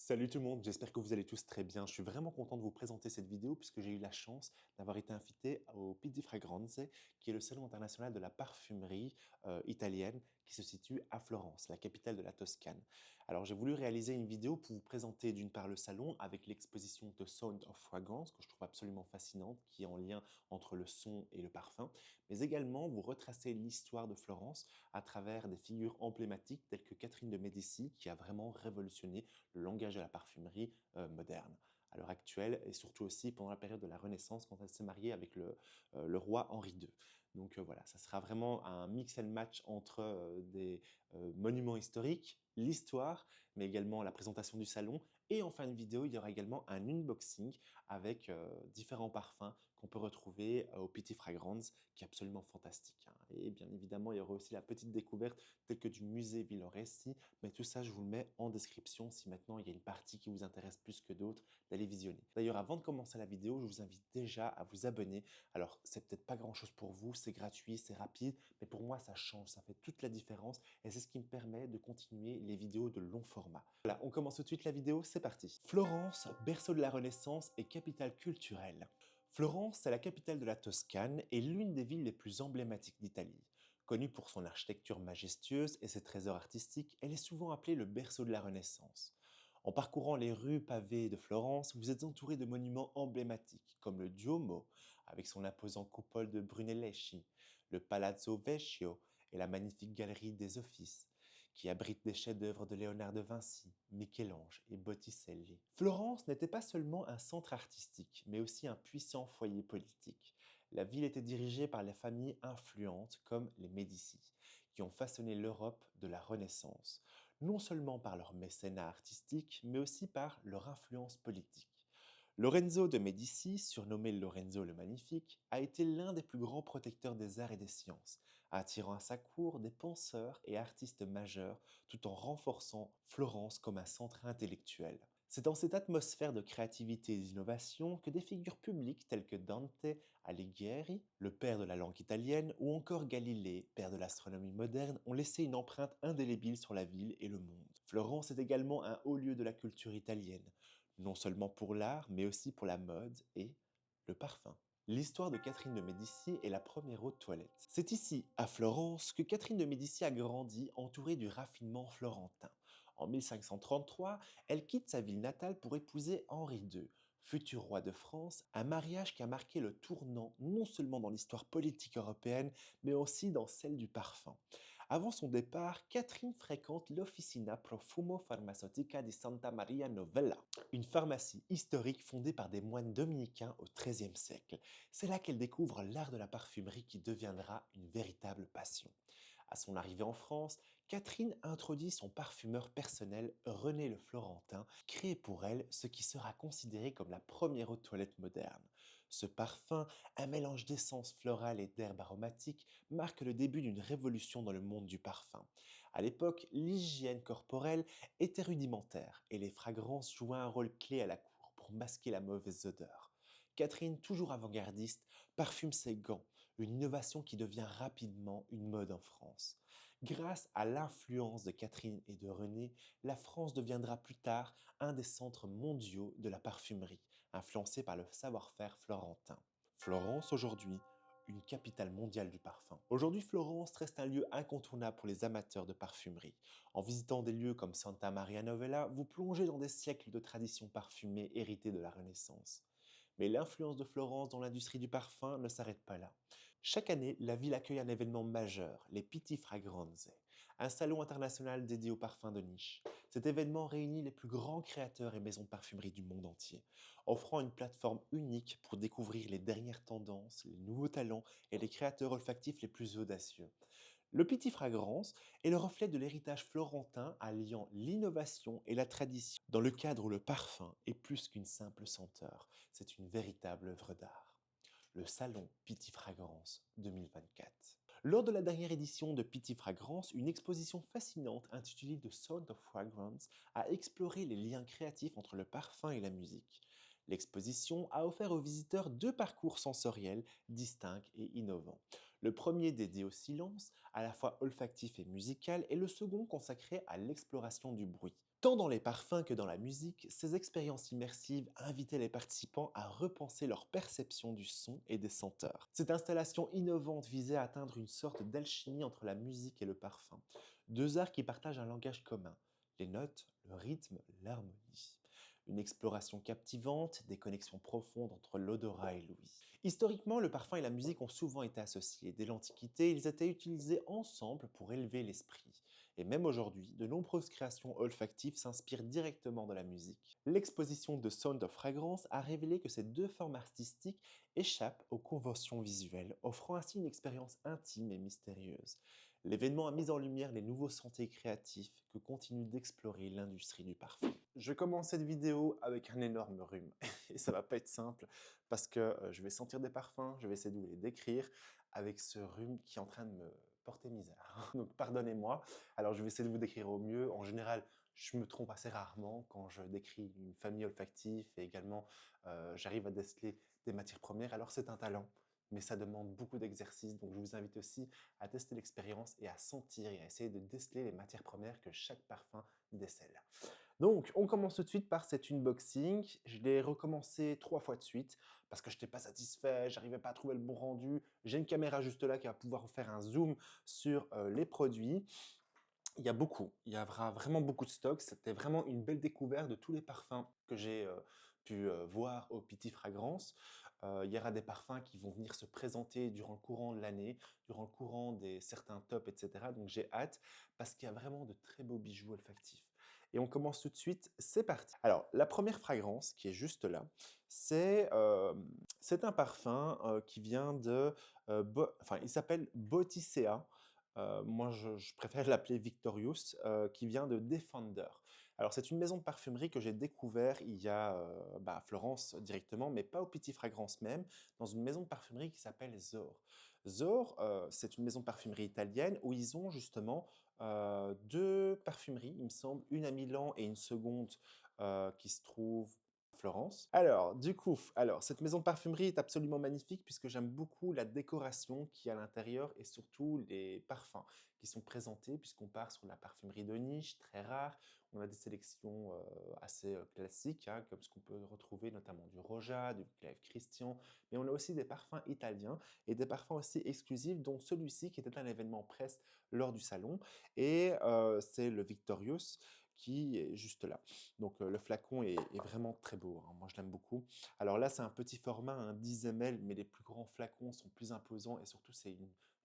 Salut tout le monde, j'espère que vous allez tous très bien. Je suis vraiment content de vous présenter cette vidéo puisque j'ai eu la chance d'avoir été invité au Pitti Fragranze, qui est le salon international de la parfumerie italienne qui se situe à Florence, la capitale de la Toscane. Alors j'ai voulu réaliser une vidéo pour vous présenter d'une part le salon avec l'exposition The Sound of Fragrance que je trouve absolument fascinante, qui est en lien entre le son et le parfum, mais également vous retracer l'histoire de Florence à travers des figures emblématiques telles que Catherine de Médicis qui a vraiment révolutionné le langage de la parfumerie moderne à l'heure actuelle et surtout aussi pendant la période de la Renaissance quand elle s'est mariée avec le roi Henri II. Donc voilà, ça sera vraiment un mix and match entre des monuments historiques, l'histoire, mais également la présentation du salon. Et en fin de vidéo, il y aura également un unboxing avec différents parfums qu'on peut retrouver au Pitti Fragrance, qui est absolument fantastique, hein. Et bien évidemment, il y aura aussi la petite découverte telle que du musée Villoresi, mais tout ça, je vous le mets en description si maintenant il y a une partie qui vous intéresse plus que d'autres, d'aller visionner. D'ailleurs, avant de commencer la vidéo, je vous invite déjà à vous abonner. Alors, c'est peut-être pas grand-chose pour vous, c'est gratuit, c'est rapide, mais pour moi, ça change, ça fait toute la différence et c'est ce qui me permet de continuer les vidéos de long format. Voilà, on commence tout de suite la vidéo, c'est parti. Florence, berceau de la Renaissance et capitale culturelle. Florence, c'est la capitale de la Toscane et l'une des villes les plus emblématiques d'Italie. Connue pour son architecture majestueuse et ses trésors artistiques, elle est souvent appelée le berceau de la Renaissance. En parcourant les rues pavées de Florence, vous êtes entouré de monuments emblématiques comme le Duomo, avec son imposant coupole de Brunelleschi, le Palazzo Vecchio et la magnifique galerie des Offices, qui abrite des chefs-d'œuvre de Léonard de Vinci, Michel-Ange et Botticelli. Florence n'était pas seulement un centre artistique, mais aussi un puissant foyer politique. La ville était dirigée par les familles influentes comme les Médicis, qui ont façonné l'Europe de la Renaissance, non seulement par leur mécénat artistique, mais aussi par leur influence politique. Lorenzo de Médicis, surnommé Lorenzo le Magnifique, a été l'un des plus grands protecteurs des arts et des sciences, attirant à sa cour des penseurs et artistes majeurs tout en renforçant Florence comme un centre intellectuel. C'est dans cette atmosphère de créativité et d'innovation que des figures publiques telles que Dante Alighieri, le père de la langue italienne, ou encore Galilée, père de l'astronomie moderne, ont laissé une empreinte indélébile sur la ville et le monde. Florence est également un haut lieu de la culture italienne, non seulement pour l'art, mais aussi pour la mode et le parfum. L'histoire de Catherine de Médicis est la première eau de toilette. C'est ici, à Florence, que Catherine de Médicis a grandi entourée du raffinement florentin. En 1533, elle quitte sa ville natale pour épouser Henri II, futur roi de France, un mariage qui a marqué le tournant non seulement dans l'histoire politique européenne, mais aussi dans celle du parfum. Avant son départ, Catherine fréquente l'Officina Profumo Farmaceutica di Santa Maria Novella, une pharmacie historique fondée par des moines dominicains au XIIIe siècle. C'est là qu'elle découvre l'art de la parfumerie qui deviendra une véritable passion. À son arrivée en France, Catherine introduit son parfumeur personnel René le Florentin, créé pour elle ce qui sera considéré comme la première eau de toilette moderne. Ce parfum, un mélange d'essences florales et d'herbes aromatiques, marque le début d'une révolution dans le monde du parfum. À l'époque, l'hygiène corporelle était rudimentaire et les fragrances jouaient un rôle clé à la cour pour masquer la mauvaise odeur. Catherine, toujours avant-gardiste, parfume ses gants, une innovation qui devient rapidement une mode en France. Grâce à l'influence de Catherine et de René, la France deviendra plus tard un des centres mondiaux de la parfumerie, influencé par le savoir-faire florentin. Florence aujourd'hui, une capitale mondiale du parfum. Aujourd'hui, Florence reste un lieu incontournable pour les amateurs de parfumerie. En visitant des lieux comme Santa Maria Novella, vous plongez dans des siècles de traditions parfumées héritées de la Renaissance. Mais l'influence de Florence dans l'industrie du parfum ne s'arrête pas là. Chaque année, la ville accueille un événement majeur, les Pitti Fragranze, un salon international dédié aux parfums de niche. Cet événement réunit les plus grands créateurs et maisons de parfumerie du monde entier, offrant une plateforme unique pour découvrir les dernières tendances, les nouveaux talents et les créateurs olfactifs les plus audacieux. Le Pitti Fragrance est le reflet de l'héritage florentin alliant l'innovation et la tradition, dans le cadre où le parfum est plus qu'une simple senteur, c'est une véritable œuvre d'art. Le salon Pitti Fragrance 2024. Lors de la dernière édition de Pitti Fragrance, une exposition fascinante intitulée The Sound of Fragrance a exploré les liens créatifs entre le parfum et la musique. L'exposition a offert aux visiteurs deux parcours sensoriels distincts et innovants. Le premier dédié au silence, à la fois olfactif et musical, et le second consacré à l'exploration du bruit. Tant dans les parfums que dans la musique, ces expériences immersives invitaient les participants à repenser leur perception du son et des senteurs. Cette installation innovante visait à atteindre une sorte d'alchimie entre la musique et le parfum, deux arts qui partagent un langage commun, les notes, le rythme, l'harmonie. Une exploration captivante, des connexions profondes entre l'odorat et l'ouïe. Historiquement, le parfum et la musique ont souvent été associés. Dès l'Antiquité, ils étaient utilisés ensemble pour élever l'esprit. Et même aujourd'hui, de nombreuses créations olfactives s'inspirent directement de la musique. L'exposition de Sound of Fragrance a révélé que ces deux formes artistiques échappent aux conventions visuelles, offrant ainsi une expérience intime et mystérieuse. L'événement a mis en lumière les nouveaux sentiers créatifs que continue d'explorer l'industrie du parfum. Je commence cette vidéo avec un énorme rhume et ça va pas être simple parce que je vais sentir des parfums, je vais essayer de vous les décrire avec ce rhume qui est en train de me porter misère. Donc pardonnez-moi. Alors je vais essayer de vous décrire au mieux. En général, je me trompe assez rarement quand je décris une famille olfactive et également j'arrive à déceler des matières premières. Alors c'est un talent, mais ça demande beaucoup d'exercice. Donc je vous invite aussi à tester l'expérience et à sentir et à essayer de déceler les matières premières que chaque parfum décèle. Donc, on commence tout de suite par cet unboxing. Je l'ai recommencé 3 fois de suite parce que je n'étais pas satisfait, j'arrivais pas à trouver le bon rendu. J'ai une caméra juste là qui va pouvoir vous faire un zoom sur les produits. Il y aura vraiment beaucoup de stock. C'était vraiment une belle découverte de tous les parfums que j'ai pu voir au Petit Fragrance. Il y aura des parfums qui vont venir se présenter durant le courant de l'année, durant le courant des certains tops, etc. Donc j'ai hâte parce qu'il y a vraiment de très beaux bijoux olfactifs. Et on commence tout de suite, c'est parti. Alors, la première fragrance qui est juste là, c'est un parfum qui vient de... enfin, il s'appelle Boticea. Moi, je préfère l'appeler Victorious, qui vient de Defender. Alors, c'est une maison de parfumerie que j'ai découvert il y a à Florence directement, mais pas au Petit Fragrance même, dans une maison de parfumerie qui s'appelle Zor. Zor, c'est une maison de parfumerie italienne où ils ont justement deux parfumeries, il me semble, une à Milan et une seconde qui se trouve à Florence. Alors, du coup, cette maison de parfumerie est absolument magnifique puisque j'aime beaucoup la décoration qui est à l'intérieur et surtout les parfums qui sont présentés puisqu'on part sur la parfumerie de niche, très rare. On a des sélections assez classiques, hein, comme ce qu'on peut retrouver notamment du Roja, du Clive Christian, mais on a aussi des parfums italiens et des parfums aussi exclusifs, dont celui-ci qui était un événement presse lors du salon, et c'est le Victorious qui est juste là. Donc le flacon est vraiment très beau, hein. Moi je l'aime beaucoup. Alors là c'est un petit format, un 10 ml, mais les plus grands flacons sont plus imposants et surtout c'est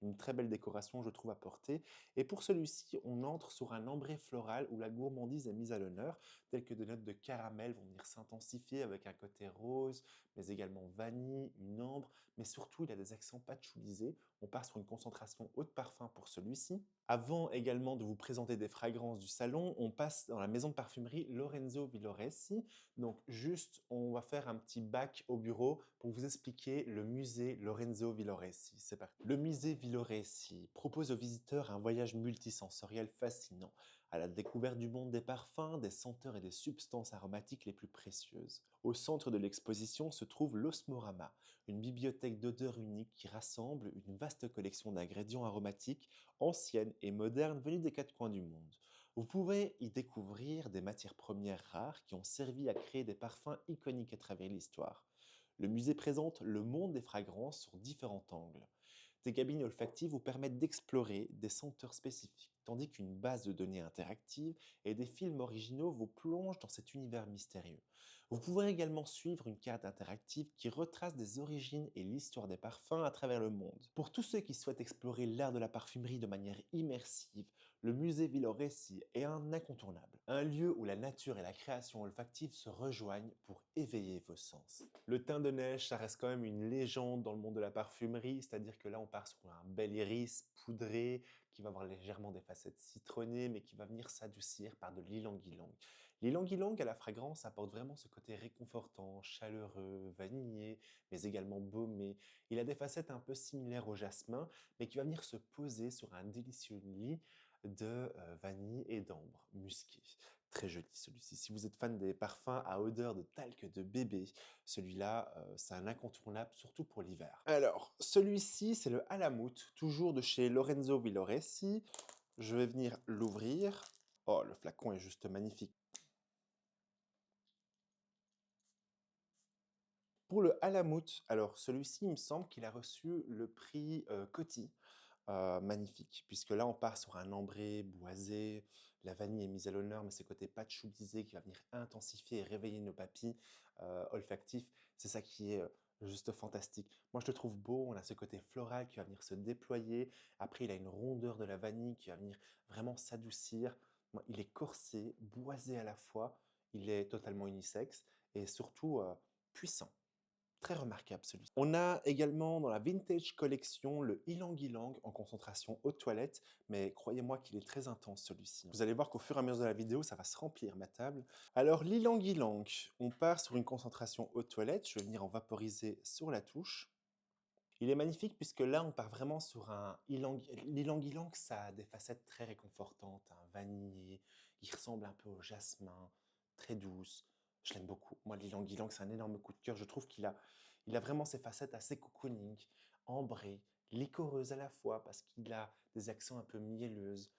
une très belle décoration je trouve à porter. Et pour celui-ci, on entre sur un ambré floral où la gourmandise est mise à l'honneur, telles que des notes de caramel vont venir s'intensifier avec un côté rose, mais également vanille, une ambre, mais surtout il a des accents patchoulisés. On part sur une concentration haut de parfum pour celui-ci. Avant également de vous présenter des fragrances du salon, on passe dans la maison de parfumerie Lorenzo Villoresi. Donc juste, on va faire un petit bac au bureau pour vous expliquer le musée Lorenzo Villoresi. C'est parti. Le musée Villoresi propose aux visiteurs un voyage multisensoriel fascinant, à la découverte du monde des parfums, des senteurs et des substances aromatiques les plus précieuses. Au centre de l'exposition se trouve l'Osmorama, une bibliothèque d'odeurs uniques qui rassemble une vaste collection d'ingrédients aromatiques anciennes et modernes venues des quatre coins du monde. Vous pouvez y découvrir des matières premières rares qui ont servi à créer des parfums iconiques à travers l'histoire. Le musée présente le monde des fragrances sur différents angles. Des cabines olfactives vous permettent d'explorer des senteurs spécifiques, tandis qu'une base de données interactive et des films originaux vous plongent dans cet univers mystérieux. Vous pouvez également suivre une carte interactive qui retrace des origines et l'histoire des parfums à travers le monde. Pour tous ceux qui souhaitent explorer l'art de la parfumerie de manière immersive, le musée Villoresi est un incontournable, un lieu où la nature et la création olfactive se rejoignent pour éveiller vos sens. Le teint de neige, ça reste quand même une légende dans le monde de la parfumerie, c'est-à-dire que là on part sur un bel iris poudré qui va avoir légèrement des facettes citronnées mais qui va venir s'adoucir par de l'ylang-ylang. L'ylang-ylang à la fragrance apporte vraiment ce côté réconfortant, chaleureux, vanillé, mais également baumé. Il a des facettes un peu similaires au jasmin, mais qui va venir se poser sur un délicieux lit de vanille et d'ambre musqué. Très joli celui-ci. Si vous êtes fan des parfums à odeur de talc de bébé, celui-là, c'est un incontournable, surtout pour l'hiver. Alors, celui-ci, c'est le Halamout, toujours de chez Lorenzo Villoresi. Je vais venir l'ouvrir. Oh, le flacon est juste magnifique. Pour le Halamout, alors celui-ci, il me semble qu'il a reçu le prix Coty. Magnifique, puisque là, on part sur un ambré boisé, la vanille est mise à l'honneur, mais c'est côté patchoulisé qui va venir intensifier et réveiller nos papilles olfactifs. C'est ça qui est juste fantastique. Moi, je le trouve beau. On a ce côté floral qui va venir se déployer. Après, il a une rondeur de la vanille qui va venir vraiment s'adoucir. Il est corsé, boisé à la fois. Il est totalement unisexe et surtout puissant. Très remarquable celui-ci. On a également dans la Vintage Collection le Ylang Ylang en concentration eau de toilette, mais croyez-moi qu'il est très intense celui-ci. Vous allez voir qu'au fur et à mesure de la vidéo, ça va se remplir ma table. Alors l'Ylang Ylang, on part sur une concentration eau de toilette, je vais venir en vaporiser sur la touche. Il est magnifique puisque là, on part vraiment sur un ylang ylang, ça a des facettes très réconfortantes, un vanillé, il ressemble un peu au jasmin, très douce. Je l'aime beaucoup. Moi, l'ylang ylang, c'est un énorme coup de cœur. Je trouve qu'il a vraiment ces facettes assez cocooning, ambrées, liquoreuses à la fois parce qu'il a des accents un peu mielleuses.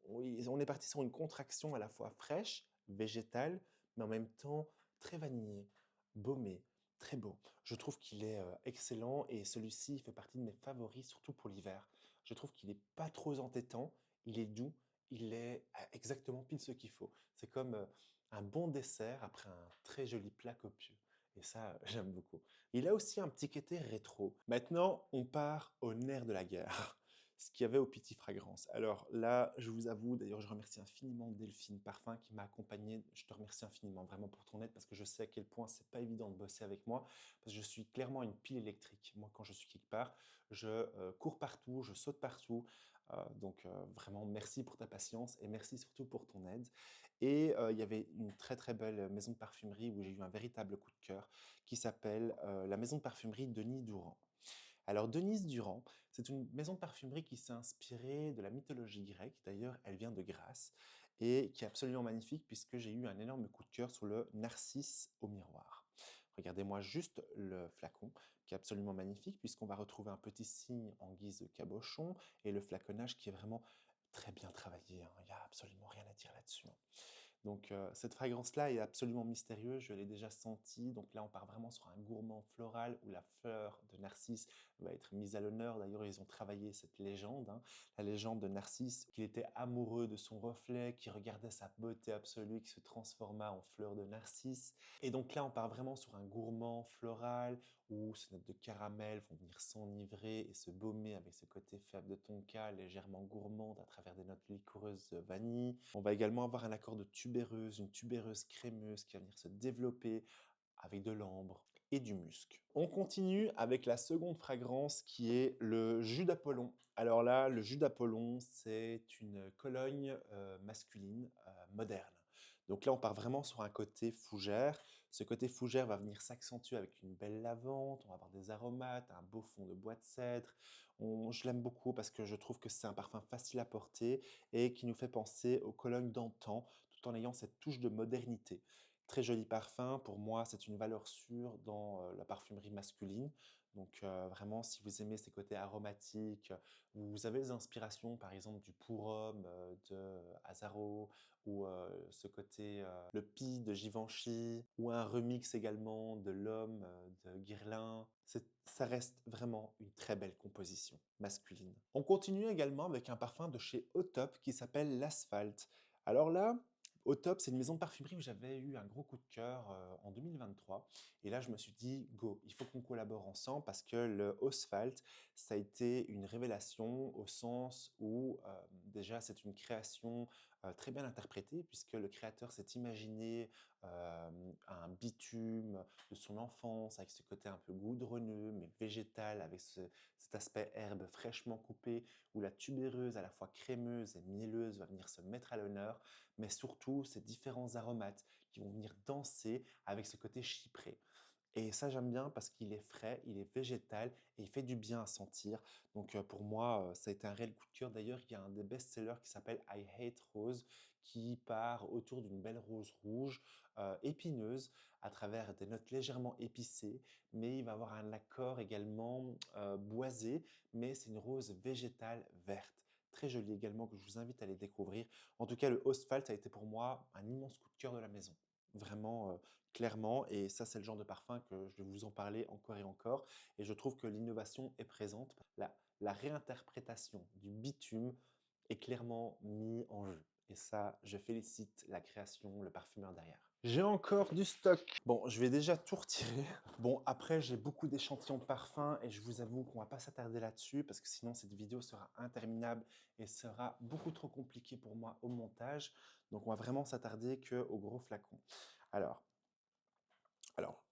Oui, on est parti sur une contraction à la fois fraîche, végétale, mais en même temps très vanillée, baumée, très beau. Je trouve qu'il est excellent et celui-ci fait partie de mes favoris, surtout pour l'hiver. Je trouve qu'il n'est pas trop entêtant, il est doux, il est exactement pile ce qu'il faut. C'est comme un bon dessert après un très joli plat copieux. Et ça, j'aime beaucoup. Il a aussi un petit côté rétro. Maintenant, on part au nerf de la guerre. Ce qu'il y avait au Petit Fragrance. Alors là, je vous avoue, d'ailleurs, je remercie infiniment Delphine Parfum qui m'a accompagné. Je te remercie infiniment vraiment pour ton aide parce que je sais à quel point c'est pas évident de bosser avec moi parce que je suis clairement une pile électrique. Moi, quand je suis quelque part, je cours partout, je saute partout. Vraiment, merci pour ta patience et merci surtout pour ton aide. Et il y avait une très très belle maison de parfumerie où j'ai eu un véritable coup de cœur qui s'appelle la maison de parfumerie Denis Durand. Alors Denise Durand, c'est une maison de parfumerie qui s'est inspirée de la mythologie grecque. D'ailleurs, elle vient de Grâce et qui est absolument magnifique puisque j'ai eu un énorme coup de cœur sur le narcisse au miroir. Regardez-moi juste le flacon qui est absolument magnifique puisqu'on va retrouver un petit signe en guise de cabochon et le flaconnage qui est vraiment très bien travaillé, hein. Il n'y a absolument rien à dire là-dessus, hein. Donc cette fragrance-là est absolument mystérieuse, je l'ai déjà sentie. Donc là, on part vraiment sur un gourmand floral où la fleur de Narcisse va être mise à l'honneur. D'ailleurs, ils ont travaillé cette légende, hein, la légende de Narcisse, qu'il était amoureux de son reflet, qui regardait sa beauté absolue, qui se transforma en fleur de Narcisse. Et donc là, on part vraiment sur un gourmand floral où ces notes de caramel vont venir s'enivrer et se baumer avec ce côté faible de tonka, légèrement gourmande à travers des notes liquoreuses de vanille. On va également avoir un accord de tubéreuse, une tubéreuse crémeuse qui va venir se développer avec de l'ambre et du musc. On continue avec la seconde fragrance qui est le jus d'Apollon. Alors là, le jus d'Apollon, c'est une cologne masculine moderne. Donc là, on part vraiment sur un côté fougère. Ce côté fougère va venir s'accentuer avec une belle lavande, on va avoir des aromates, un beau fond de bois de cèdre. Je l'aime beaucoup parce que je trouve que c'est un parfum facile à porter et qui nous fait penser aux colognes d'antan, tout en ayant cette touche de modernité. Très joli parfum, pour moi c'est une valeur sûre dans la parfumerie masculine. Donc vraiment, si vous aimez ces côtés aromatiques, vous avez des inspirations par exemple du Pour Homme de Azaro, ou ce côté le Pi de Givenchy, ou un remix également de L'Homme de Guerlain. Ça reste vraiment une très belle composition masculine. On continue également avec un parfum de chez Otop qui s'appelle l'Asphalte. Alors là, Otop, c'est une maison de parfumerie où j'avais eu un gros coup de cœur en 2023. Et là, je me suis dit, go, il faut qu'on collabore ensemble parce que le Osphalt, ça a été une révélation au sens où déjà c'est une création très bien interprétée puisque le créateur s'est imaginé un bitume de son enfance avec ce côté un peu goudronneux mais végétal avec cet aspect herbe fraîchement coupée où la tubéreuse à la fois crémeuse et mielleuse va venir se mettre à l'honneur, mais surtout ces différents aromates qui vont venir danser avec ce côté chypré. Et ça, j'aime bien parce qu'il est frais, il est végétal et il fait du bien à sentir. Donc pour moi, ça a été un réel coup de cœur. D'ailleurs, il y a un des best-sellers qui s'appelle I Hate Rose qui part autour d'une belle rose rouge épineuse à travers des notes légèrement épicées, mais il va avoir un accord également boisé, mais c'est une rose végétale verte. Très jolie également que je vous invite à aller découvrir. En tout cas, le Osphalt a été pour moi un immense coup de cœur de la maison. vraiment clairement. Et ça, c'est le genre de parfum que je vais vous en parler encore et encore. Et je trouve que l'innovation est présente. La réinterprétation du bitume est clairement mis en jeu. Et ça, je félicite la création, le parfumeur derrière. J'ai encore du stock. Bon, je vais déjà tout retirer. Bon, après, j'ai beaucoup d'échantillons de parfums et je vous avoue qu'on va pas s'attarder là-dessus parce que sinon cette vidéo sera interminable et sera beaucoup trop compliquée pour moi au montage. Donc, on va vraiment s'attarder qu'au gros flacon. Alors,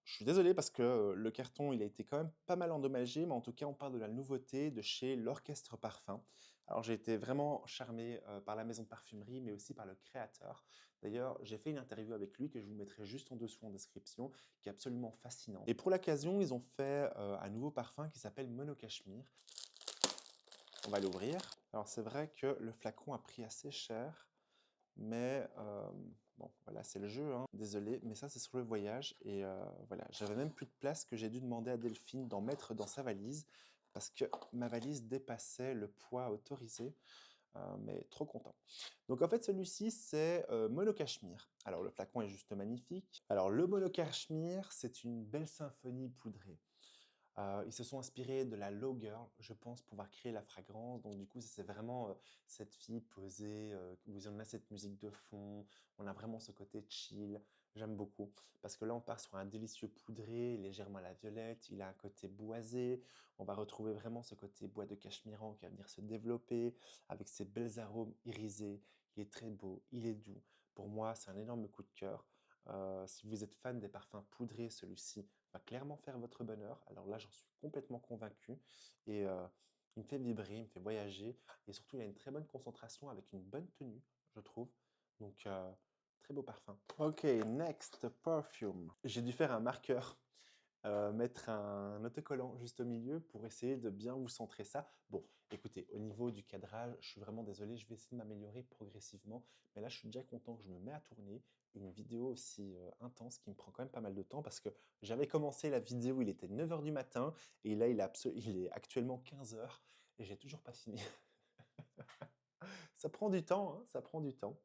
je suis désolé parce que le carton, il a été quand même pas mal endommagé, mais en tout cas, on parle de la nouveauté de chez l'Orchestre Parfum. Alors, j'ai été vraiment charmé par la maison de parfumerie, mais aussi par le créateur. D'ailleurs, j'ai fait une interview avec lui que je vous mettrai juste en dessous en description, qui est absolument fascinant. Et pour l'occasion, ils ont fait un nouveau parfum qui s'appelle Mono Cachemire. On va l'ouvrir. Alors, c'est vrai que le flacon a pris assez cher, mais bon, voilà, c'est le jeu, hein. Désolé, mais ça, c'est sur le voyage. Et voilà, j'avais même plus de place que j'ai dû demander à Delphine d'en mettre dans sa valise parce que ma valise dépassait le poids autorisé. Mais trop content. Donc en fait, celui-ci, c'est Mono Cachemire. Alors le flacon est juste magnifique. Alors le Mono Cachemire, c'est une belle symphonie poudrée. Ils se sont inspirés de la Low Girl, je pense, pour pouvoir créer la fragrance. Donc du coup, c'est vraiment cette fille posée, où on a cette musique de fond, on a vraiment ce côté chill. J'aime beaucoup parce que là, on part sur un délicieux poudré, légèrement à la violette. Il a un côté boisé. On va retrouver vraiment ce côté bois de cachemiran qui va venir se développer avec ses belles arômes irisés. Il est très beau, il est doux. Pour moi, c'est un énorme coup de cœur. Si vous êtes fan des parfums poudrés, celui-ci va clairement faire votre bonheur. Alors là, j'en suis complètement convaincu. Et il me fait vibrer, il me fait voyager. Et surtout, il a une très bonne concentration avec une bonne tenue, je trouve. Donc, très beau parfum. Ok, next perfume. J'ai dû faire un marqueur, mettre un autocollant juste au milieu pour essayer de bien vous centrer ça. Bon, écoutez, au niveau du cadrage, je suis vraiment désolé, je vais essayer de m'améliorer progressivement. Mais là, je suis déjà content que je me mets à tourner une vidéo aussi intense qui me prend quand même pas mal de temps parce que j'avais commencé la vidéo, il était 9 h du matin et là, il est actuellement 15 h et j'ai toujours pas fini. Ça prend du temps, hein, ça prend du temps.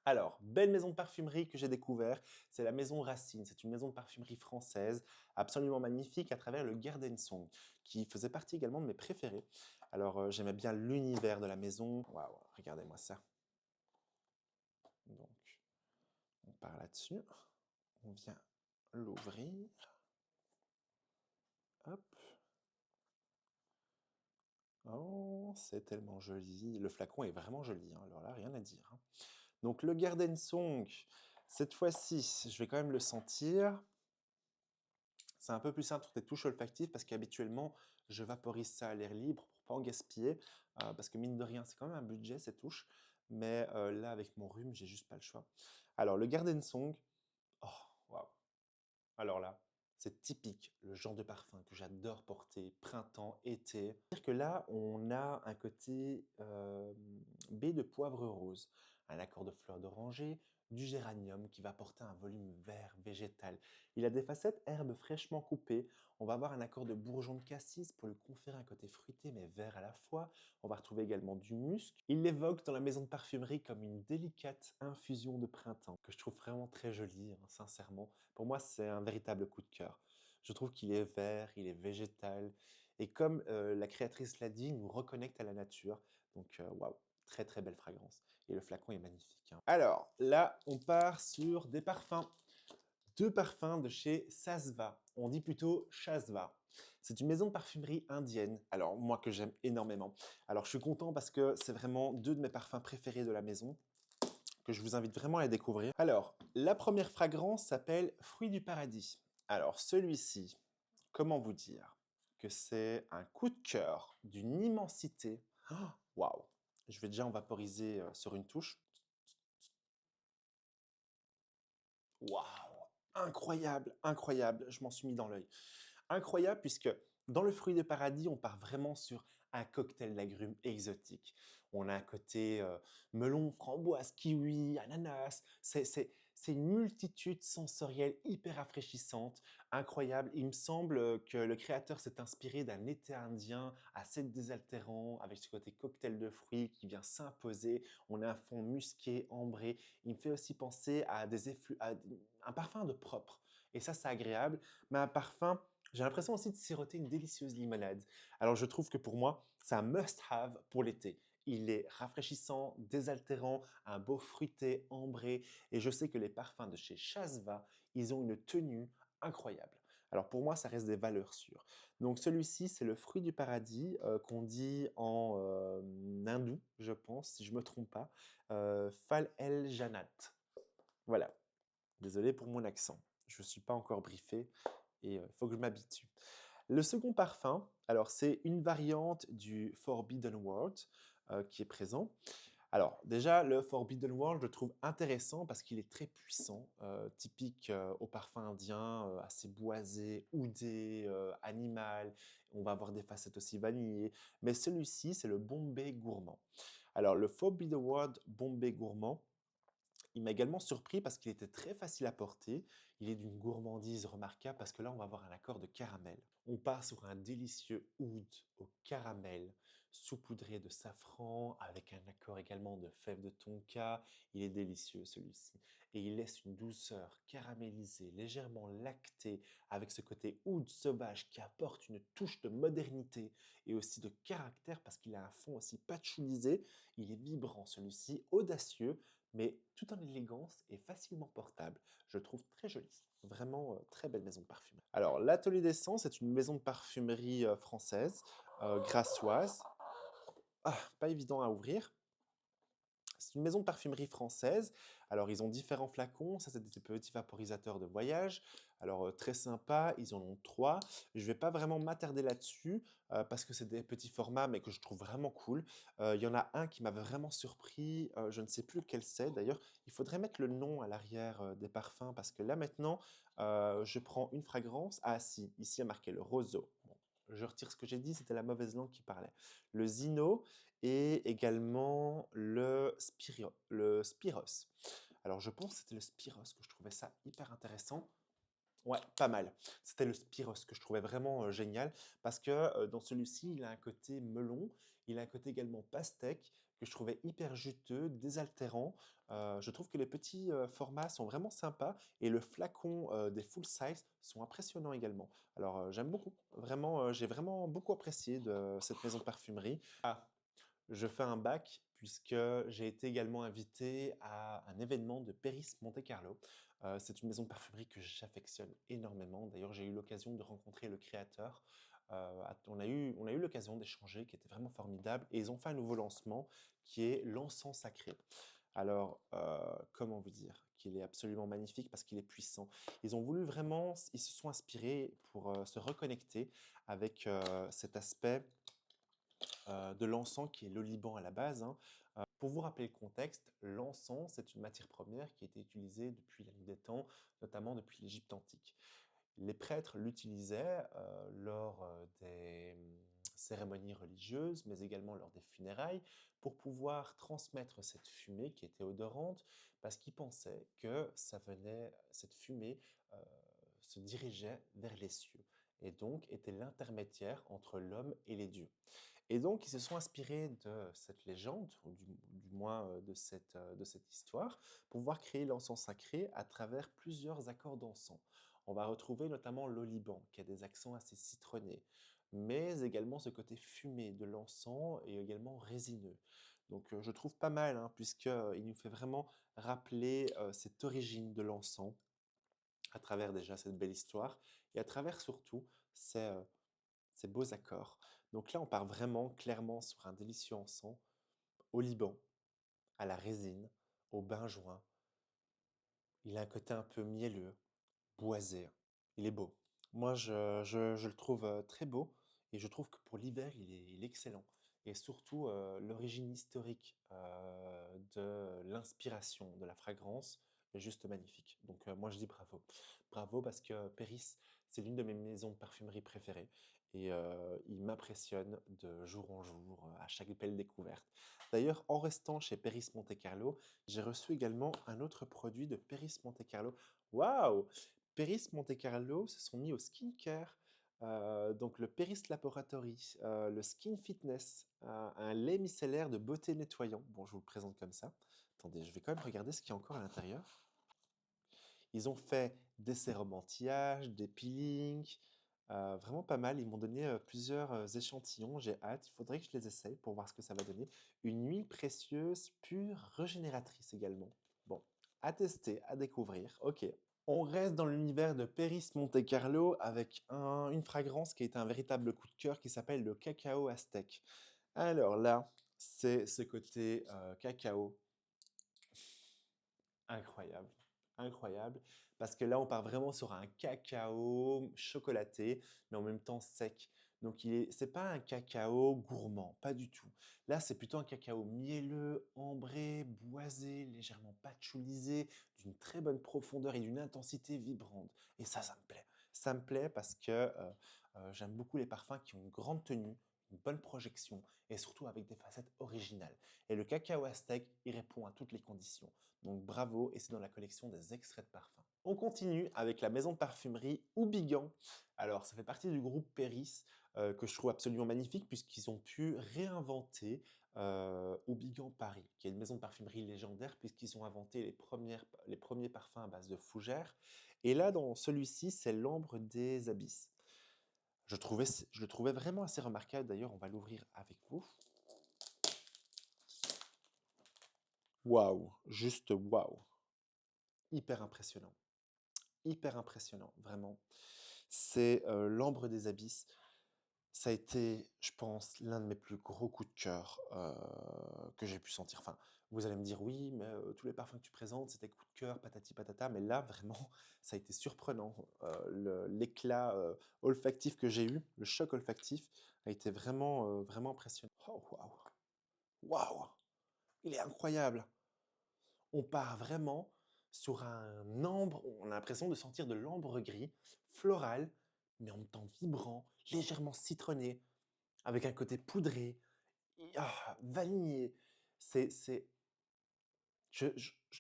Alors, belle maison de parfumerie que j'ai découvert, c'est la maison Racine. C'est une maison de parfumerie française absolument magnifique à travers le Garden Song, qui faisait partie également de mes préférés. Alors, j'aimais bien l'univers de la maison. Waouh, regardez-moi ça. Donc, on part là-dessus. On vient l'ouvrir. Hop. Oh, c'est tellement joli. Le flacon est vraiment joli, hein. Alors là, rien à dire, hein. Donc, le Garden Song, cette fois-ci, je vais quand même le sentir. C'est un peu plus simple sur tes touches olfactives parce qu'habituellement, je vaporise ça à l'air libre pour pas en gaspiller. Parce que mine de rien, c'est quand même un budget ces touches. Mais là, avec mon rhume, j'ai juste pas le choix. Alors, le Garden Song, oh, waouh. Alors là, c'est typique, le genre de parfum que j'adore porter, printemps, été. C'est-à-dire que là, on a un côté baie de poivre rose, un accord de fleurs d'oranger, du géranium qui va apporter un volume vert végétal. Il a des facettes herbes fraîchement coupées. On va avoir un accord de bourgeon de cassis pour lui conférer un côté fruité mais vert à la fois. On va retrouver également du musc. Il l'évoque dans la maison de parfumerie comme une délicate infusion de printemps que je trouve vraiment très jolie, hein, sincèrement. Pour moi, c'est un véritable coup de cœur. Je trouve qu'il est vert, il est végétal. Et comme la créatrice l'a dit, il nous reconnecte à la nature. Donc, waouh, très très belle fragrance. Et le flacon est magnifique, hein. Alors, là, on part sur des parfums. Deux parfums de chez Sasva. On dit plutôt Shasva. C'est une maison de parfumerie indienne. Alors, moi que j'aime énormément. Alors, je suis content parce que c'est vraiment deux de mes parfums préférés de la maison que je vous invite vraiment à les découvrir. Alors, la première fragrance s'appelle Fruits du paradis. Alors, celui-ci, comment vous dire que c'est un coup de cœur d'une immensité. Oh, waouh! Je vais déjà en vaporiser sur une touche. Waouh! Incroyable, incroyable. Je m'en suis mis dans l'œil. Incroyable puisque dans le fruit de paradis, on part vraiment sur un cocktail d'agrumes exotique. On a un côté melon, framboise, kiwi, ananas. C'est une multitude sensorielle hyper rafraîchissante, incroyable. Il me semble que le créateur s'est inspiré d'un été indien assez désaltérant, avec ce côté cocktail de fruits qui vient s'imposer. On a un fond musqué, ambré. Il me fait aussi penser à un parfum de propre. Et ça, c'est agréable. Mais un parfum, j'ai l'impression aussi de siroter une délicieuse limonade. Alors, je trouve que pour moi, c'est un must-have pour l'été. Il est rafraîchissant, désaltérant, un beau fruité, ambré. Et je sais que les parfums de chez Chasva, ils ont une tenue incroyable. Alors pour moi, ça reste des valeurs sûres. Donc celui-ci, c'est le fruit du paradis qu'on dit en hindou, je pense, si je ne me trompe pas, Fal el Jannat. Voilà. Désolé pour mon accent. Je ne suis pas encore briefé et il faut que je m'habitue. Le second parfum, alors c'est une variante du Forbidden World qui est présent. Alors déjà, le Forbidden World, je le trouve intéressant parce qu'il est très puissant, typique au parfum indien, assez boisé, oudé, animal. On va avoir des facettes aussi vanillées. Mais celui-ci, c'est le Bombay Gourmand. Alors le Forbidden World Bombay Gourmand, il m'a également surpris parce qu'il était très facile à porter. Il est d'une gourmandise remarquable parce que là, on va avoir un accord de caramel. On part sur un délicieux oud au caramel, saupoudré de safran, avec un accord également de fèves de tonka. Il est délicieux celui-ci. Et il laisse une douceur caramélisée, légèrement lactée, avec ce côté oud sauvage qui apporte une touche de modernité et aussi de caractère parce qu'il a un fond aussi patchoulisé. Il est vibrant celui-ci, audacieux mais tout en élégance et facilement portable. Je le trouve très joli. Vraiment très belle maison de parfumerie. Alors, l'Atelier d'Essence est une maison de parfumerie française, grassoise. Ah, pas évident à ouvrir. C'est une maison de parfumerie française. Alors, ils ont différents flacons. Ça, c'est des petits vaporisateurs de voyage. Alors, très sympa. Ils en ont trois. Je ne vais pas vraiment m'attarder là-dessus parce que c'est des petits formats, mais que je trouve vraiment cool. Il y en a un qui m'avait vraiment surpris. Je ne sais plus lequel c'est. D'ailleurs, il faudrait mettre le nom à l'arrière des parfums parce que là, maintenant, je prends une fragrance. Ah, si, ici, il y a marqué le roseau. Bon, je retire ce que j'ai dit, c'était la mauvaise langue qui parlait. Le Zino et également le Spiros. Alors, je pense que c'était le Spiros que je trouvais ça hyper intéressant. Ouais, pas mal. C'était le Spiros que je trouvais vraiment génial parce que dans celui-ci, il a un côté melon, il a un côté également pastèque que je trouvais hyper juteux, désaltérant. Je trouve que les petits formats sont vraiment sympas et le flacon des full size sont impressionnants également. Alors, j'aime beaucoup. Vraiment, j'ai vraiment beaucoup apprécié de cette maison de parfumerie. Ah, je fais un bac puisque j'ai été également invité à un événement de Péris Monte Carlo. C'est une maison de parfumerie que j'affectionne énormément. D'ailleurs, j'ai eu l'occasion de rencontrer le créateur. On a eu l'occasion d'échanger, qui était vraiment formidable. Et ils ont fait un nouveau lancement qui est l'encens sacré. Alors, comment vous dire qu'il est absolument magnifique parce qu'il est puissant. Ils ont voulu vraiment, ils se sont inspirés pour se reconnecter avec cet aspect de l'encens qui est l'oliban à la base, hein. Pour vous rappeler le contexte, l'encens, c'est une matière première qui a été utilisée depuis la nuit des temps, notamment depuis l'Égypte antique. Les prêtres l'utilisaient lors des cérémonies religieuses, mais également lors des funérailles, pour pouvoir transmettre cette fumée qui était odorante, parce qu'ils pensaient que cette fumée euh, se dirigeait vers les cieux, et donc était l'intermédiaire entre l'homme et les dieux. Et donc, ils se sont inspirés de cette légende, ou du moins de cette histoire, pour pouvoir créer l'encens sacré à travers plusieurs accords d'encens. On va retrouver notamment l'oliban, qui a des accents assez citronnés, mais également ce côté fumé de l'encens et également résineux. Donc, je trouve pas mal, hein, puisqu'il nous fait vraiment rappeler cette origine de l'encens à travers déjà cette belle histoire et à travers surtout ces beaux accords. Donc là, on part vraiment clairement sur un délicieux encens au Liban, à la résine, au benjoin. Il a un côté un peu mielleux, boisé. Il est beau. Moi, je le trouve très beau et je trouve que pour l'hiver, il est excellent. Et surtout, l'origine historique de l'inspiration de la fragrance, est juste magnifique. Donc moi je dis bravo. Bravo parce que Péris, c'est l'une de mes maisons de parfumerie préférées et il m'impressionne de jour en jour à chaque belle découverte. D'ailleurs, en restant chez Péris Monte Carlo, j'ai reçu également un autre produit de Péris Monte Carlo. Waouh! Péris Monte Carlo se sont mis au skincare. Donc le Péris Laboratory, le Skin Fitness, un lait micellaire de beauté nettoyant. Bon, je vous le présente comme ça. Attendez, je vais quand même regarder ce qu'il y a encore à l'intérieur. Ils ont fait des sérums anti-âge, des peelings, vraiment pas mal. Ils m'ont donné plusieurs échantillons. J'ai hâte. Il faudrait que je les essaye pour voir ce que ça va donner. Une huile précieuse, pure, régénératrice également. Bon, à tester, à découvrir. Ok. On reste dans l'univers de Péris Monte Carlo avec une fragrance qui a été un véritable coup de cœur qui s'appelle le cacao aztèque. Alors là, c'est ce côté cacao incroyable. Incroyable. Parce que là, on part vraiment sur un cacao chocolaté, mais en même temps sec. Donc, c'est pas un cacao gourmand, pas du tout. Là, c'est plutôt un cacao mielleux, ambré, boisé, légèrement patchoulisé, d'une très bonne profondeur et d'une intensité vibrante. Et ça me plaît. Ça me plaît parce que j'aime beaucoup les parfums qui ont une grande tenue, une bonne projection et surtout avec des facettes originales. Et le cacao aztèque, il répond à toutes les conditions. Donc bravo, et c'est dans la collection des extraits de parfum. On continue avec la maison de parfumerie Houbigant. Alors ça fait partie du groupe Péris que je trouve absolument magnifique puisqu'ils ont pu réinventer Houbigant Paris, qui est une maison de parfumerie légendaire puisqu'ils ont inventé les premiers parfums à base de fougères. Et là, dans celui-ci, c'est l'ambre des abysses. Je le trouvais vraiment assez remarquable. D'ailleurs, on va l'ouvrir avec vous. Waouh, juste waouh. Hyper impressionnant. Hyper impressionnant, vraiment. C'est l'ambre des abysses. Ça a été, je pense, l'un de mes plus gros coups de cœur que j'ai pu sentir. Enfin, vous allez me dire, oui, mais tous les parfums que tu présentes, c'était coup de cœur, patati patata. Mais là, vraiment, ça a été surprenant. L'éclat olfactif que j'ai eu, le choc olfactif, a été vraiment, vraiment impressionnant. Oh, waouh! Waouh! Il est incroyable! On part vraiment sur un ambre, on a l'impression de sentir de l'ambre gris, floral, mais en même temps vibrant, légèrement citronné, avec un côté poudré, vanillé. C'est...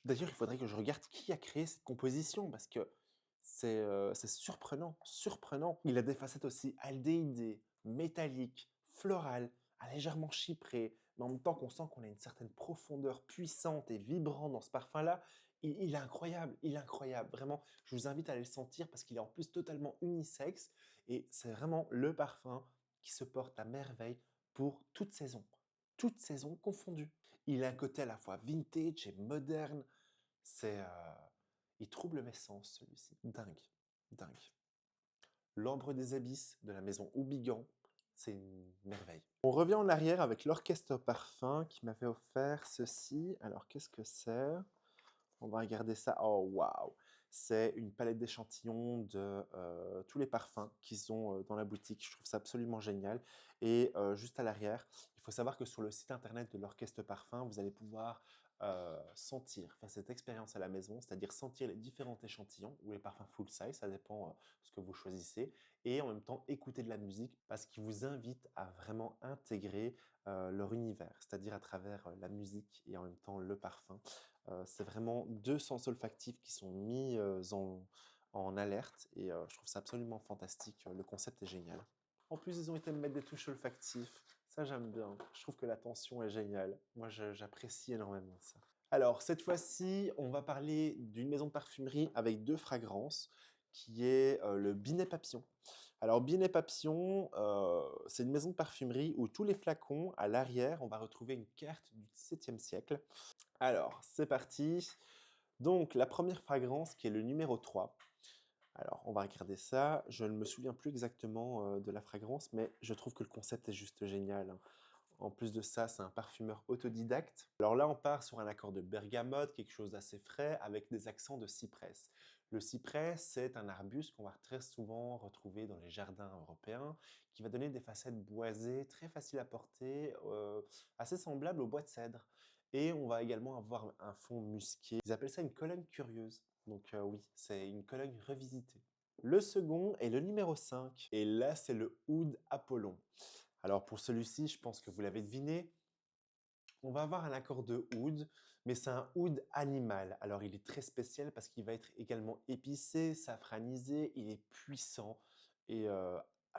D'ailleurs, il faudrait que je regarde qui a créé cette composition, parce que c'est surprenant, surprenant. Il a des facettes aussi aldéhydées, métalliques, florales, légèrement chyprées, mais en même temps qu'on sent qu'on a une certaine profondeur puissante et vibrante dans ce parfum-là. Il est incroyable, il est incroyable. Vraiment, je vous invite à aller le sentir parce qu'il est en plus totalement unisexe et c'est vraiment le parfum qui se porte à merveille pour toute saison confondue. Il a un côté à la fois vintage et moderne. C'est, il trouble mes sens, celui-ci. Dingue, dingue. L'ambre des abysses de la maison Houbigant, c'est une merveille. On revient en arrière avec l'orchestre parfum qui m'avait offert ceci. Alors, qu'est-ce que c'est? On va regarder ça. Oh, waouh! C'est une palette d'échantillons de tous les parfums qu'ils ont dans la boutique. Je trouve ça absolument génial. Et juste à l'arrière, il faut savoir que sur le site internet de l'Orchestre Parfum, vous allez pouvoir sentir, faire cette expérience à la maison, c'est-à-dire sentir les différents échantillons ou les parfums full size, ça dépend de ce que vous choisissez, et en même temps écouter de la musique parce qu'ils vous invitent à vraiment intégrer leur univers, c'est-à-dire à travers la musique et en même temps le parfum. C'est vraiment deux sens olfactifs qui sont mis en alerte et je trouve ça absolument fantastique. Le concept est génial. En plus, ils ont été me mettre des touches olfactives. Ça, j'aime bien. Je trouve que la tension est géniale. Moi, j'apprécie énormément ça. Alors, cette fois-ci, on va parler d'une maison de parfumerie avec deux fragrances, qui est le Binet Papillon. Alors, Binet Papillon, c'est une maison de parfumerie où tous les flacons, à l'arrière, on va retrouver une carte du XVIIe siècle. Alors, c'est parti. Donc, la première fragrance qui est le numéro 3. Alors, on va regarder ça. Je ne me souviens plus exactement de la fragrance, mais je trouve que le concept est juste génial, hein. En plus de ça, c'est un parfumeur autodidacte. Alors là, on part sur un accord de bergamote, quelque chose d'assez frais, avec des accents de cyprès. Le cyprès, c'est un arbuste qu'on va très souvent retrouver dans les jardins européens, qui va donner des facettes boisées, très faciles à porter, assez semblables au bois de cèdre. Et on va également avoir un fond musqué. Ils appellent ça une Cologne curieuse. Donc oui, c'est une Cologne revisitée. Le second est le numéro 5. Et là, c'est le Oud Apollon. Alors pour celui-ci, je pense que vous l'avez deviné, on va avoir un accord de oud, mais c'est un oud animal. Alors, il est très spécial parce qu'il va être également épicé, safranisé, il est puissant et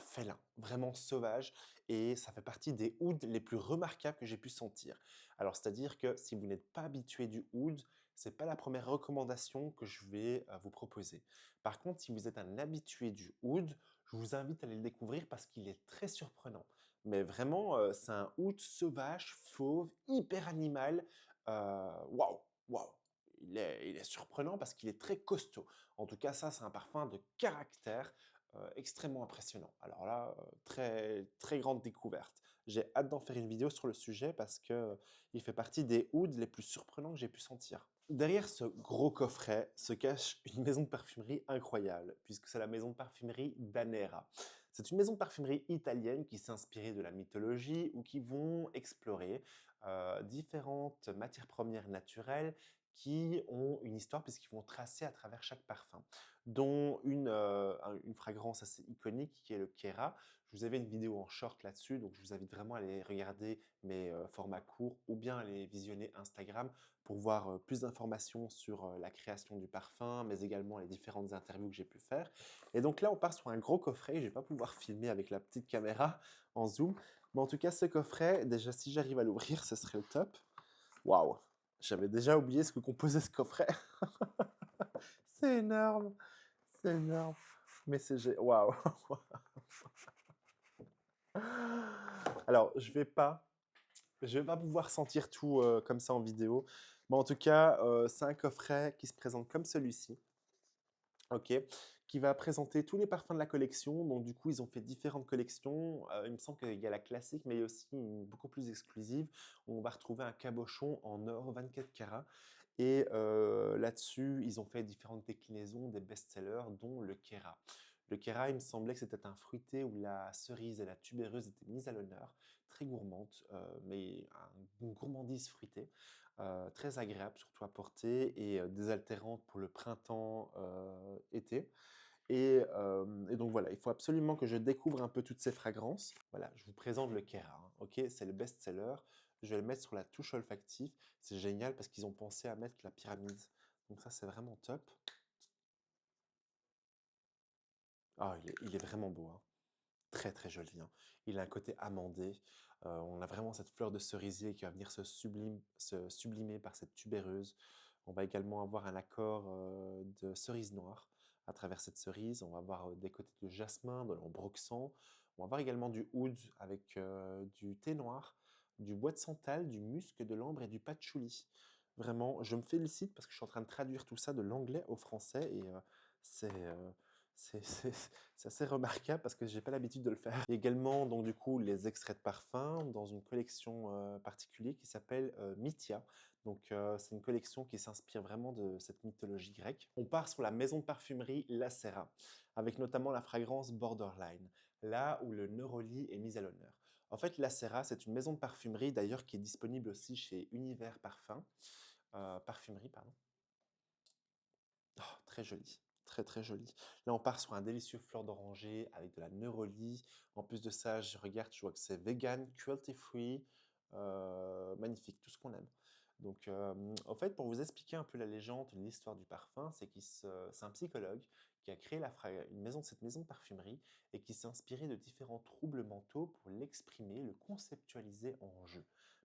félin, vraiment sauvage. Et ça fait partie des ouds les plus remarquables que j'ai pu sentir. Alors, c'est-à-dire que si vous n'êtes pas habitué du oud, c'est pas la première recommandation que je vais vous proposer. Par contre, si vous êtes un habitué du oud, je vous invite à aller le découvrir parce qu'il est très surprenant. Mais vraiment, c'est un oud sauvage, fauve, hyper animal. Waouh, waouh! Il est surprenant parce qu'il est très costaud. En tout cas, ça, c'est un parfum de caractère extrêmement impressionnant. Alors là, très, très grande découverte. J'ai hâte d'en faire une vidéo sur le sujet parce que il fait partie des ouds les plus surprenants que j'ai pu sentir. Derrière ce gros coffret se cache une maison de parfumerie incroyable, puisque c'est la maison de parfumerie Danera. C'est une maison de parfumerie italienne qui s'est inspirée de la mythologie ou qui vont explorer différentes matières premières naturelles qui ont une histoire puisqu'ils vont tracer à travers chaque parfum, dont une fragrance assez iconique qui est le Kera. Je vous avais une vidéo en short là-dessus, donc je vous invite vraiment à aller regarder mes formats courts ou bien aller visionner Instagram pour voir plus d'informations sur la création du parfum, mais également les différentes interviews que j'ai pu faire. Et donc là, on part sur un gros coffret. Je ne vais pas pouvoir filmer avec la petite caméra en zoom. Mais en tout cas, ce coffret, déjà, si j'arrive à l'ouvrir, ce serait le top. Waouh! J'avais déjà oublié ce que composait ce coffret. C'est énorme! C'est énorme! Mais waouh! Alors, je vais pas pouvoir sentir tout comme ça en vidéo. Mais en tout cas, c'est un coffret qui se présente comme celui-ci. OK, qui va présenter tous les parfums de la collection. Donc du coup, ils ont fait différentes collections. Il me semble qu'il y a la classique, mais il y a aussi une beaucoup plus exclusive, où on va retrouver un cabochon en or 24 carats. Et là-dessus, ils ont fait différentes déclinaisons des best-sellers, dont le Kera. Le Kera, il me semblait que c'était un fruité où la cerise et la tubéreuse étaient mises à l'honneur, très gourmande, mais une gourmandise fruitée. Très agréable surtout à porter et désaltérante pour le printemps, été. Et donc voilà, il faut absolument que je découvre un peu toutes ces fragrances. Voilà, je vous présente le Kera, hein, ok? C'est le best-seller. Je vais le mettre sur la touche olfactive. C'est génial parce qu'ils ont pensé à mettre la pyramide. Donc ça, c'est vraiment top. Ah, il est vraiment beau, hein. Très très joli, hein. Il a un côté amandé. On a vraiment cette fleur de cerisier qui va venir se sublimer par cette tubéreuse. On va également avoir un accord de cerise noire à travers cette cerise. On va avoir des côtés de jasmin, de l'ambroxan. On va avoir également du oud avec du thé noir, du bois de santal, du musc, de l'ambre et du patchouli. Vraiment, je me félicite parce que je suis en train de traduire tout ça de l'anglais au français et c'est euh, c'est c'est assez remarquable parce que j'ai pas l'habitude de le faire. Il y a également donc du coup les extraits de parfum dans une collection particulière qui s'appelle Mythia. Donc c'est une collection qui s'inspire vraiment de cette mythologie grecque. On part sur la maison de parfumerie Lacera avec notamment la fragrance Borderline, là où le Neroli est mis à l'honneur. En fait, Lacera, c'est une maison de parfumerie d'ailleurs qui est disponible aussi chez Univers Parfumerie, pardon. Oh, très joli, très très joli. Là, on part sur un délicieux fleur d'oranger avec de la neurolie. En plus de ça, je regarde, je vois que c'est vegan, cruelty free, magnifique, tout ce qu'on aime. Donc, en fait, pour vous expliquer un peu la légende, l'histoire du parfum, c'est un psychologue qui a créé cette maison de parfumerie et qui s'est inspiré de différents troubles mentaux pour l'exprimer, le conceptualiser en jeu.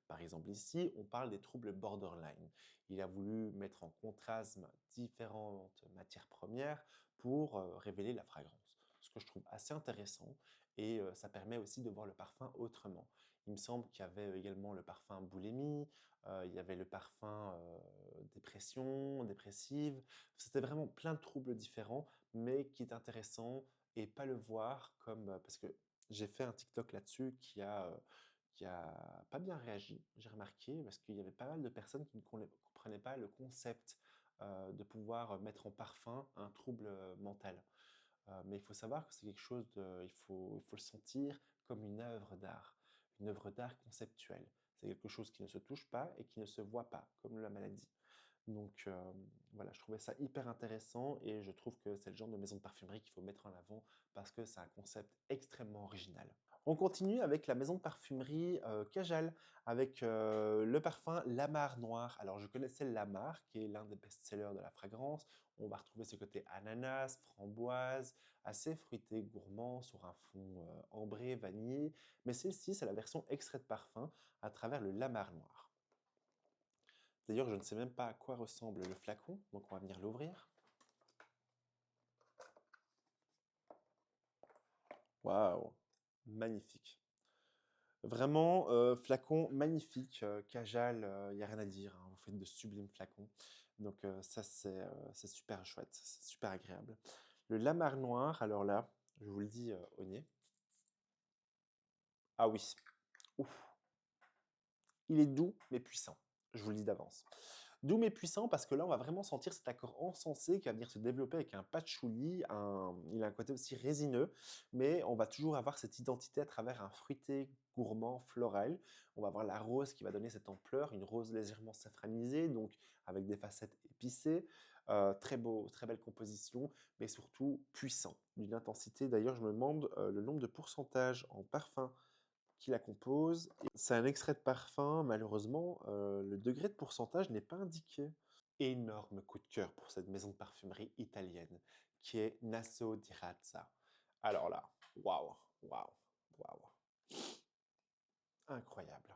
Par exemple, ici, on parle des troubles borderline. Il a voulu mettre en contraste différentes matières premières pour révéler la fragrance. Ce que je trouve assez intéressant et ça permet aussi de voir le parfum autrement. Il me semble qu'il y avait également le parfum boulimie, il y avait le parfum dépression, dépressive. C'était vraiment plein de troubles différents, mais qui est intéressant et pas le voir comme parce que j'ai fait un TikTok là-dessus qui a pas bien réagi, j'ai remarqué, parce qu'il y avait pas mal de personnes qui ne comprenaient pas le concept de pouvoir mettre en parfum un trouble mental. Mais il faut savoir que c'est quelque chose il faut le sentir comme une œuvre d'art conceptuelle. C'est quelque chose qui ne se touche pas et qui ne se voit pas, comme la maladie. Donc voilà, je trouvais ça hyper intéressant et je trouve que c'est le genre de maison de parfumerie qu'il faut mettre en avant parce que c'est un concept extrêmement original. On continue avec la maison de parfumerie Kajal, avec le parfum Lamar Noir. Alors je connaissais Lamar, qui est l'un des best-sellers de la fragrance. On va retrouver ce côté ananas, framboise, assez fruité, gourmand, sur un fond ambré, vanillé. Mais celle-ci, c'est la version extrait de parfum à travers le Lamar Noir. D'ailleurs, je ne sais même pas à quoi ressemble le flacon, donc on va venir l'ouvrir. Waouh, magnifique. Vraiment, flacon magnifique, Kajal, il n'y a rien à dire, hein, vous faites de sublimes flacons. Donc ça, c'est super chouette, c'est super agréable. Le lamar noir, alors là, je vous le dis au nez. Ah oui, ouf, il est doux mais puissant, je vous le dis d'avance. Doux mais puissant parce que là, on va vraiment sentir cet accord encensé qui va venir se développer avec un patchouli. Il a un côté aussi résineux, mais on va toujours avoir cette identité à travers un fruité gourmand, floral. On va avoir la rose qui va donner cette ampleur, une rose légèrement safranisée, donc avec des facettes épicées. Très beau, très belle composition, mais surtout puissant, d'une intensité. D'ailleurs, je me demande le nombre de pourcentage en parfum qui la compose. C'est un extrait de parfum, malheureusement, le degré de pourcentage n'est pas indiqué. Énorme coup de cœur pour cette maison de parfumerie italienne, qui est Naso di Razza. Alors là, waouh, waouh, waouh, incroyable.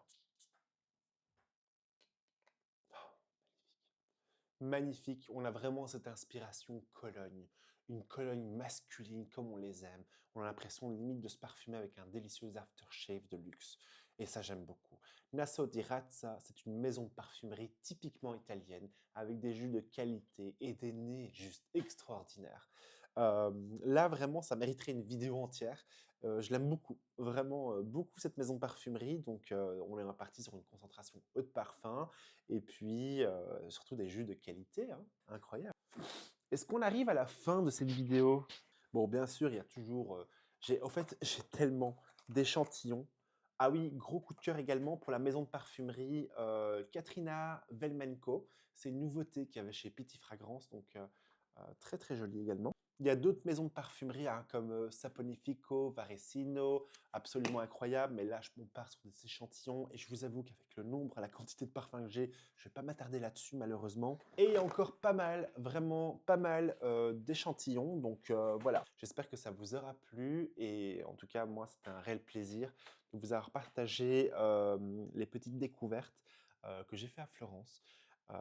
Magnifique, on a vraiment cette inspiration Cologne, une Cologne masculine comme on les aime. On a l'impression limite de se parfumer avec un délicieux aftershave de luxe. Et ça, j'aime beaucoup. Naso di Razza, c'est une maison de parfumerie typiquement italienne, avec des jus de qualité et des nez juste extraordinaires. Euh, Là, vraiment, ça mériterait une vidéo entière. Je l'aime beaucoup, vraiment beaucoup cette maison de parfumerie. Donc, on est parti sur une concentration haut de parfum et puis surtout des jus de qualité, hein, incroyable. Est-ce qu'on arrive à la fin de cette vidéo? Bon, bien sûr, il y a toujours... en fait, j'ai tellement d'échantillons. Ah oui, gros coup de cœur également pour la maison de parfumerie Katrina Velmenko. C'est une nouveauté qu'il y avait chez Petit Fragrance, donc très très jolie également. Il y a d'autres maisons de parfumerie hein, comme Saponifico, Varesino, absolument incroyable. Mais là, on part sur des échantillons et je vous avoue qu'avec le nombre, la quantité de parfums que j'ai, je ne vais pas m'attarder là-dessus malheureusement. Et il y a encore pas mal, vraiment pas mal d'échantillons. Donc voilà, j'espère que ça vous aura plu. Et en tout cas, moi, c'était un réel plaisir de vous avoir partagé les petites découvertes que j'ai fait à Florence. Euh,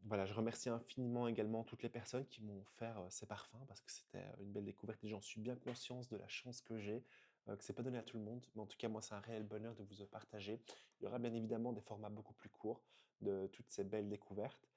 voilà, je remercie infiniment également toutes les personnes qui m'ont offert ces parfums parce que c'était une belle découverte et j'en suis bien conscience de la chance que j'ai, que c'est pas donné à tout le monde. Mais en tout cas, moi, c'est un réel bonheur de vous partager. Il y aura bien évidemment des formats beaucoup plus courts de toutes ces belles découvertes.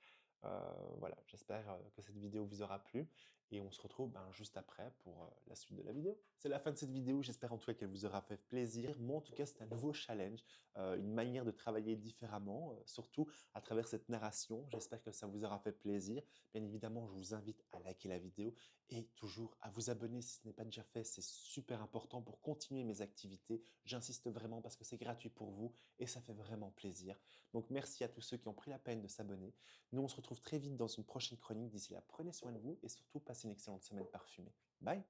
Voilà, j'espère que cette vidéo vous aura plu et on se retrouve juste après pour la suite de la vidéo. C'est la fin de cette vidéo, j'espère en tout cas qu'elle vous aura fait plaisir. Moi en tout cas c'est un nouveau challenge, une manière de travailler différemment, surtout à travers cette narration. J'espère que ça vous aura fait plaisir. Bien évidemment, je vous invite à liker la vidéo et toujours à vous abonner si ce n'est pas déjà fait. C'est super important pour continuer mes activités. J'insiste vraiment parce que c'est gratuit pour vous et ça fait vraiment plaisir. Donc merci à tous ceux qui ont pris la peine de s'abonner. Nous, on se retrouve très vite dans une prochaine chronique. D'ici là, prenez soin de vous et surtout passez une excellente semaine parfumée. Bye!